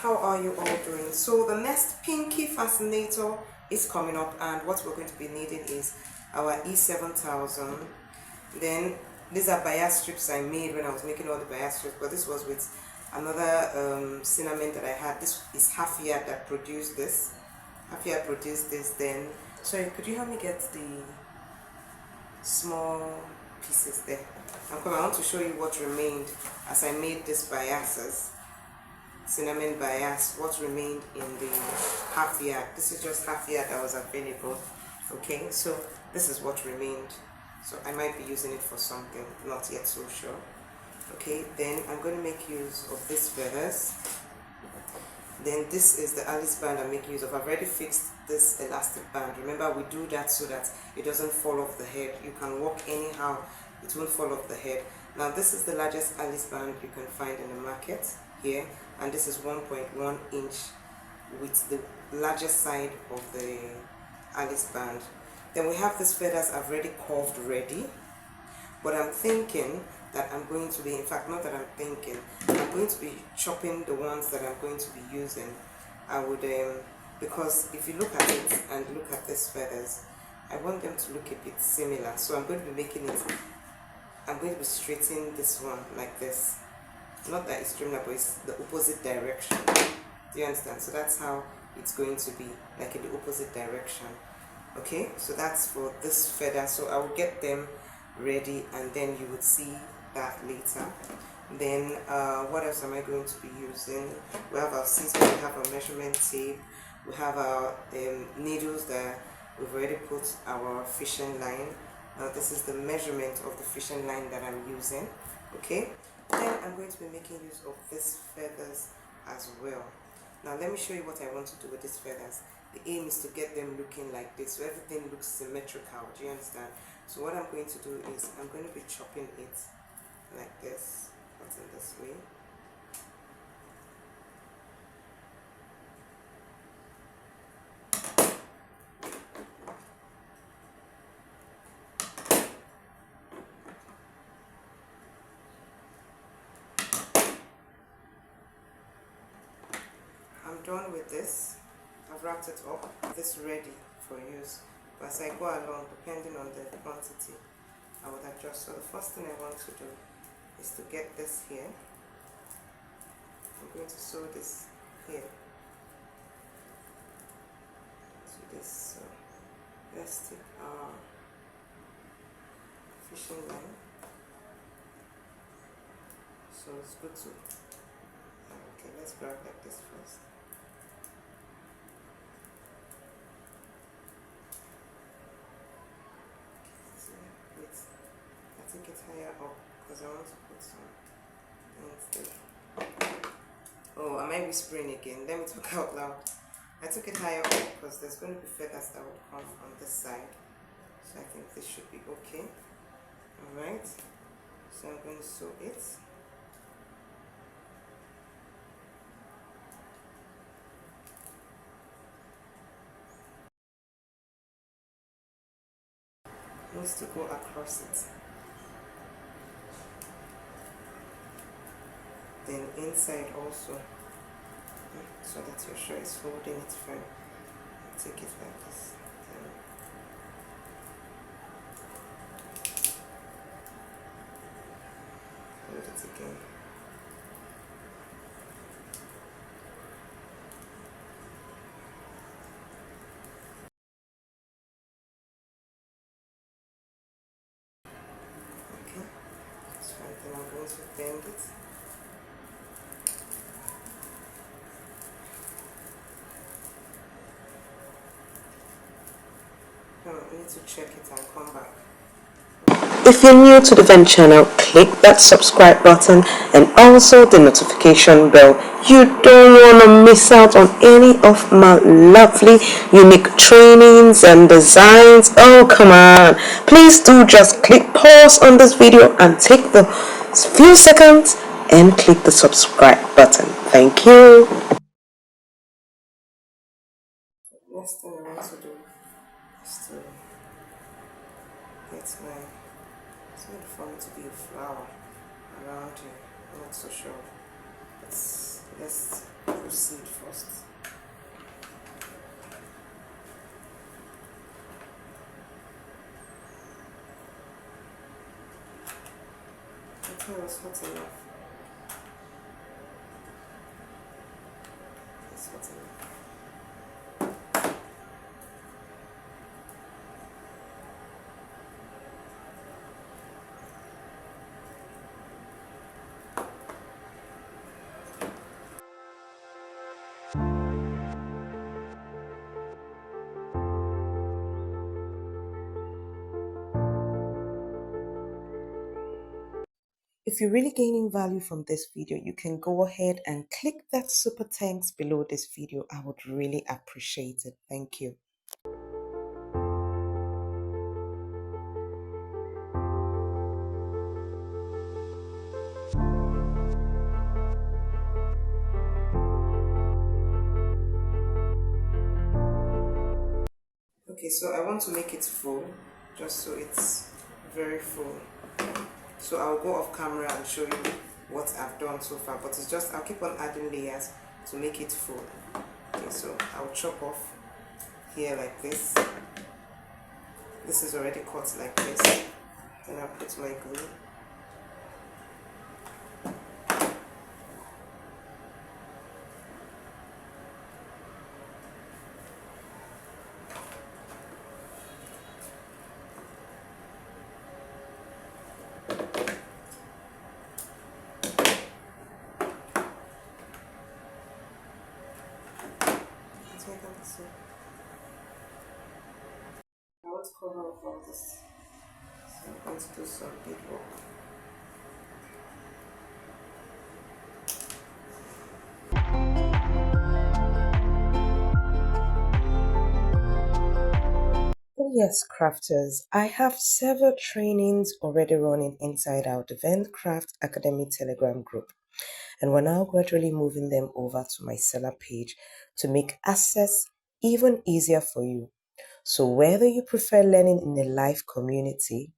how are you all doing? So the next pinky fascinator is coming up, and what we're going to be needing is our E7000. Then these are bias strips I made when I was making all the bias strips, but this was with another cinnamon that I had. This is half yard that produced this. Half yard produced this. Then sorry, could you help me get the small pieces there? I want to show you what remained as I made this biases, cinnamon bias, what remained in the half yard. This is just half yard that was available. Okay, so this is what remained. So I might be using it for something, not yet so sure. Okay, then I'm going to make use of these feathers. Then this is the ALIEXPRESS band I'm making use of. I've already fixed this elastic band. Remember, we do that so that it doesn't fall off the head. You can walk anyhow, it won't fall off the head. Now this is the largest ALIEXPRESS band you can find in the market here, and this is 1.1 inch with the largest side of the ALIEXPRESS band. Then we have these feathers I've already curved ready, but I'm thinking that I'm going to be, in fact not that I'm thinking, I'm going to be chopping the ones that I'm going to be using. I would, because if you look at it and look at these feathers, I want them to look a bit similar. So I'm going to be making it, I'm going to be straightening this one like this. Not that it's streamlined, but it's the opposite direction. Do you understand? So that's how it's going to be, like in the opposite direction. Okay, so that's for this feather. So I will get them ready and then you would see that later. Then what else am I going to be using? We have our scissors, we have our measurement tape, we have our needles that we've already put our fishing line. Now this is the measurement of the fishing line that I'm using. Okay, then I'm going to be making use of these feathers as well. Now let me show you what I want to do with these feathers. The aim is to get them looking like this, so everything looks symmetrical. Do you understand? So what I'm going to do is I'm going to be chopping it like this, not in this way. I'm done with this. I've wrapped it up. This ready for use. But as I go along, depending on the quantity, I would adjust. So the first thing I want to do is to get this here. I'm going to sew this here to this. So let's take our fishing line. So it's good to, okay, let's grab like this first. I take it higher up because I want to put some things there. Oh, am I whispering again? Let me talk out loud. I took it higher up because there's going to be feathers that will come on this side. So I think this should be okay. Alright. So I'm going to sew it. It needs to go across it. Then inside also, so that you're sure it's holding it firm. Take it like this. Hold it again. Okay, that's fine. Then I'm going to bend it. I need to check it and come back. If you're new to the Vent channel, click that subscribe button and also the notification bell. You don't want to miss out on any of my lovely unique trainings and designs. Oh, come on. Please do just click pause on this video and take the few seconds and click the subscribe button. Thank you. Next thing I want to do is to get my, it's going to form to be a flower around here. I'm not so sure. Let's proceed first. I think it was hot enough. It's hot enough. If you're really gaining value from this video, you can go ahead and click that super thanks below this video. I would really appreciate it. Thank you. Okay, so I want to make it full, just so it's very full. So I'll go off camera and show you what I've done so far, but it's just, I'll keep on adding layers to make it full. Okay, so I'll chop off here like this. This is already cut like this. Then I'll put my glue. I want to cover up all this, so I'm going to do some beadwork. Oh yes, crafters, I have several trainings already running inside our Event Craft Academy Telegram group, and we're now gradually moving them over to my seller page to make access even easier for you. So whether you prefer learning in a live community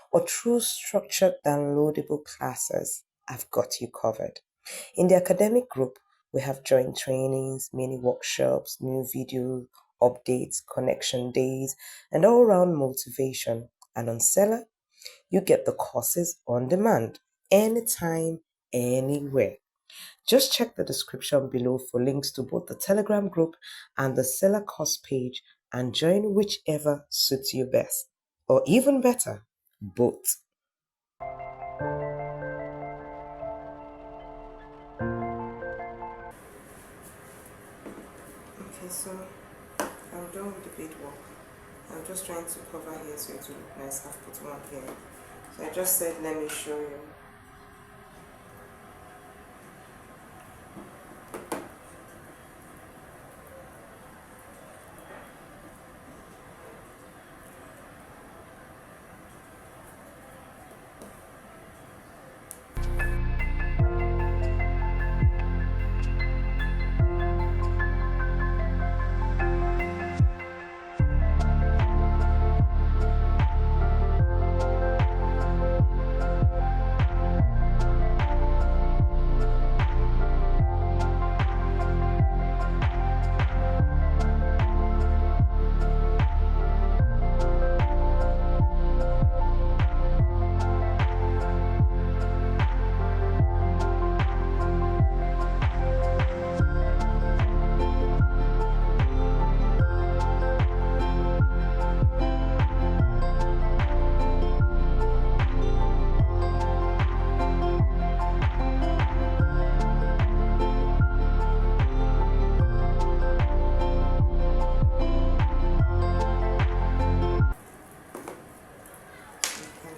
or through structured downloadable classes, I've got you covered. In the academic group, we have joint trainings, mini workshops, new video updates, connection days, and all-round motivation. And on Seller, you get the courses on demand, anytime, anywhere. Just check the description below for links to both the Telegram group and the Seller course page and join whichever suits you best. Or even better, both. Okay, so I'm done with the beadwork. I'm just trying to cover here so it will look nice. I've put one here. So I just said, let me show you.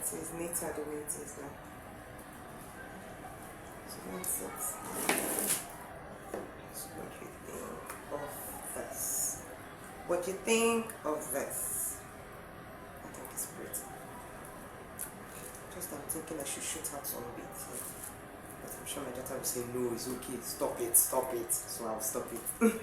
It's neater the way it is now. So that's it. So what do you think of this? What do you think of this? I think it's pretty. Just I'm thinking I should shoot out some bits here. But I'm sure my daughter will say, no, it's okay, stop it, stop it. So I'll stop it.